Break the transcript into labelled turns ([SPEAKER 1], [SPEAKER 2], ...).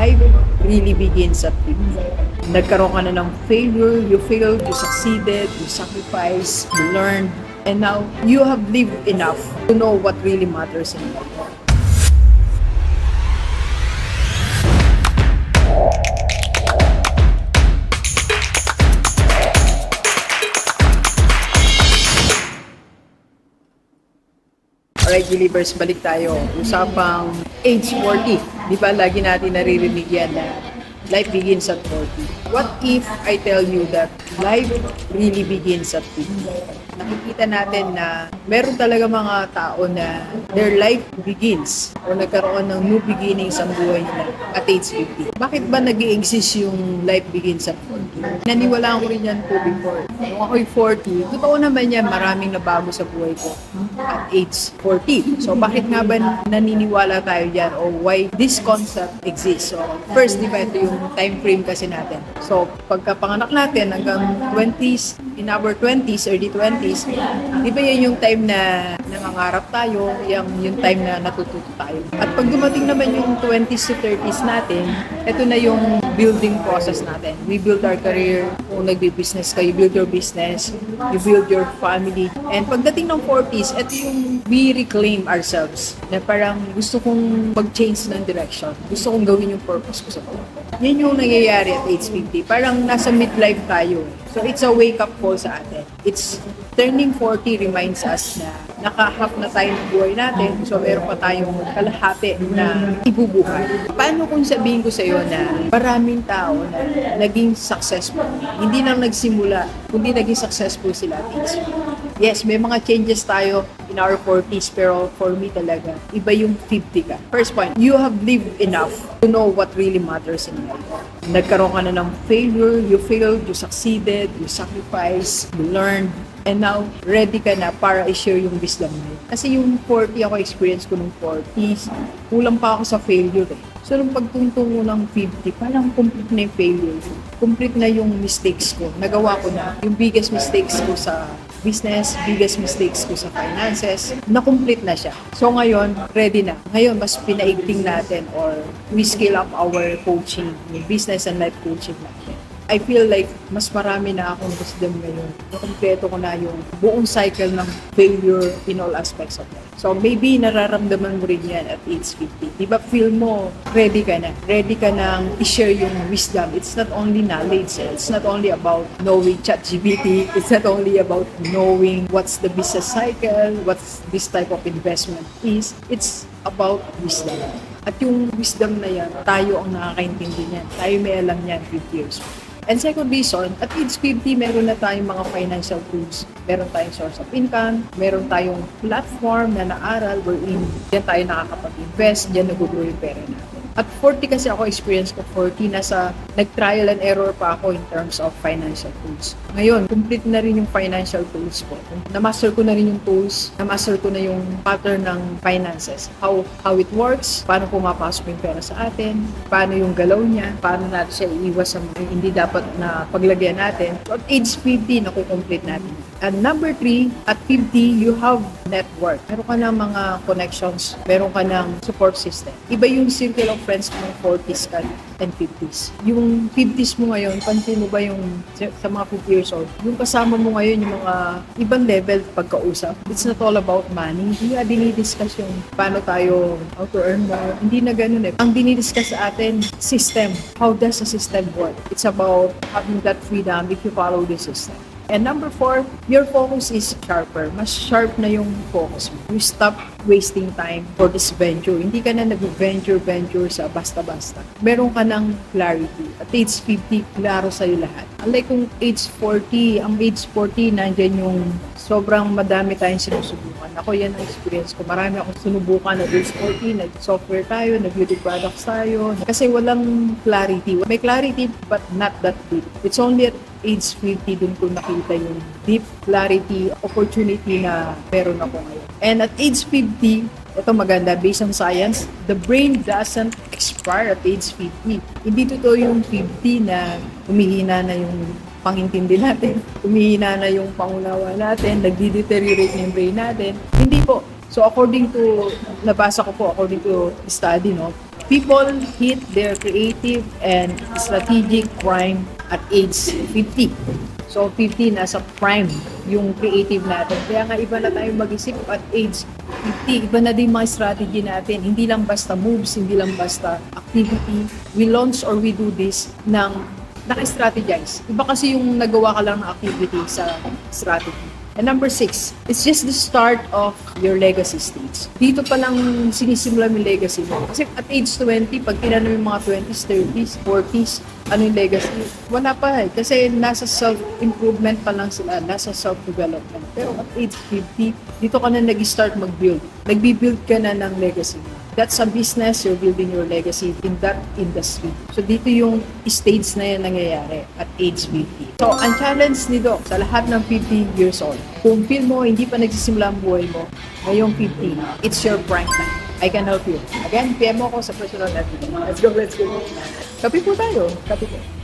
[SPEAKER 1] life really begins at 50. Nagkaroon ka na ng failure, you failed, you succeeded, you sacrificed, you learned, and now you have lived enough to know what really matters in life. Alright, believers, balik tayo. Usapang age 40. Di ba lagi natin naririnig yan na life begins at 40. What if I tell you that life really begins at 50? Nakikita natin na meron talaga mga tao na their life begins o nagkaroon ng new beginnings ang buhay nila at age 50. Bakit ba nag-i-exist yung life begins at 40? Naniwalaan ko rin yan po before. Nung ako'y 40, totoo naman yan, maraming nabago sa buhay ko at age 40. So bakit nga ba naniniwala tayo dyan o why this concept exists? So first, di ba ito yung time frame kasi natin. So pagkapanganak natin hanggang 20s, in our 20s, early 20s, di ba yan yung time na nangangarap tayo, yung time na natututo tayo. At pag dumating naman yung 20s to 30s natin, ito na yung building process natin. We build our career, kung nagbi-business ka, you build your business, you build your family. And pagdating ng 40s, ito yung we reclaim ourselves. Na parang gusto kong mag-change ng direction. Gusto kong gawin yung purpose ko sa buhay. Yan yung nangyayari at age 50. Parang nasa midlife tayo. So it's a wake-up call sa atin. It's turning 40 reminds us na nakahap na tayo ng buhay natin. So meron pa tayong kalahati na ibubuhay. Paano kung sabihin ko sa iyo na maraming tao na naging successful, hindi lang nagsimula, kundi naging successful sila at age 50. Yes, may mga changes tayo in our 40s, pero for me talaga, iba yung 50 ka. First point, you have lived enough to know what really matters in life. Nagkaroon ka na ng failure, you failed, you succeeded, you sacrificed, you learned, and now, ready ka na para i-share yung wisdom mo. Kasi yung 40, ako experience ko nung 40s, kulang pa ako sa failure eh. So, nung pagtungtong ko ng 50, parang complete na yung failure. Complete na yung mistakes ko. Nagawa ko na yung biggest mistakes ko sa business, biggest mistakes ko sa finances, na-complete na siya. So ngayon, ready na. Ngayon, mas pinaigting natin or we scale up our coaching, yung business and life coaching natin. I feel like mas marami na akong wisdom ngayon. Nakompleto ko na yung buong cycle ng failure in all aspects of life. So maybe nararamdaman mo rin yan at age 50. Diba feel mo, ready ka na. Ready ka nang i-share yung wisdom. It's not only knowledge. It's not only about knowing ChatGPT. It's not only about knowing what's the business cycle, what's this type of investment is. It's about wisdom. At yung wisdom na yan, tayo ang nakakaintindi niyan. Tayo may alam yan 50 years old. And second reason, at age 50, meron na tayong mga financial tools. Meron tayong source of income, meron tayong platform na naaral wherein diyan tayo nakakapag-invest, diyan nag-grow yung pera natin. At 40 kasi ako, experience ko 40, nag-trial and error pa ako in terms of financial tools. Ngayon, complete na rin yung financial tools ko. Na-master ko na rin yung tools, na-master ko na yung pattern ng finances. How it works, paano pumapasok yung pera sa atin, paano yung galaw niya, paano natin siya iiwas sa hindi dapat na paglagyan natin. So at age 50, nakukomplete natin. And number 3, at 50, you have network. Meron ka ng mga connections, meron ka ng support system. Iba yung circle of friends mo 40s ka and 50s. Yung 50s mo ngayon, pansin mo ba yung sa mga 50 years old, yung kasama mo ngayon, yung mga ibang level pagkausap. It's not all about money. Hindi nga dinidiscuss yung paano tayo, how to earn more. Hindi na ganun eh. Ang dinidiscuss sa atin, system. How does the system work? It's about having that freedom if you follow the system. And number 4, your focus is sharper. Mas sharp na yung focus mo. You stop wasting time for this venture. Hindi ka na nag-venture sa basta-basta. Meron ka ng clarity. At age 50, klaro sa'yo lahat. Unlike kung age 40, ang age 40, nandyan yung sobrang madami tayong sinusubukan. Ako yan ang experience ko. Marami akong sinubukan na age 40, nag-software tayo, nag-beauty products tayo. Kasi walang clarity. May clarity but not that deep. It's only at age 50 dun ko nakita yung deep clarity, opportunity na meron ako ngayon. And at age 50, ito maganda, based on science, the brain doesn't expire at age 50. Hindi totoo yung 50 na humihina na yung pangintindi natin, humihina na yung pangunawa natin, nagdi-deteriorate na yung brain natin. Hindi po. So according to, nabasa ko po, according to study, no, People hit their creative and strategic prime at age 50. So 50 nasa prime yung creative natin. Kaya nga iba na tayo mag-isip at age 50. Iba na din mga strategy natin. Hindi lang basta moves, hindi lang basta activity. We launch or we do this ng naka-strategize. Iba kasi yung nagawa ka lang ng activity sa strategy. And number 6, it's just the start of your legacy stage. Dito pa lang sinisimula yung legacy mo. Kasi at age 20, pag tinanong yung mga 20s, 30s, 40s, ano yung legacy? Wala pa eh. Kasi nasa self-improvement pa lang sila, nasa self-development. Pero at age 50, dito ka na nag-start mag-build. Nag-build ka na ng legacy. That's a business, you're building your legacy in that industry. So dito yung stage na yan nangyayari at age 50. So ang challenge nito sa lahat ng 50 years old, kung feel mo hindi pa nagsisimula ang buhay mo, ngayong 50, it's your prime time. I can help you. Again, PM mo ako sa personal natin. Let's go. Kape po tayo. Kape po.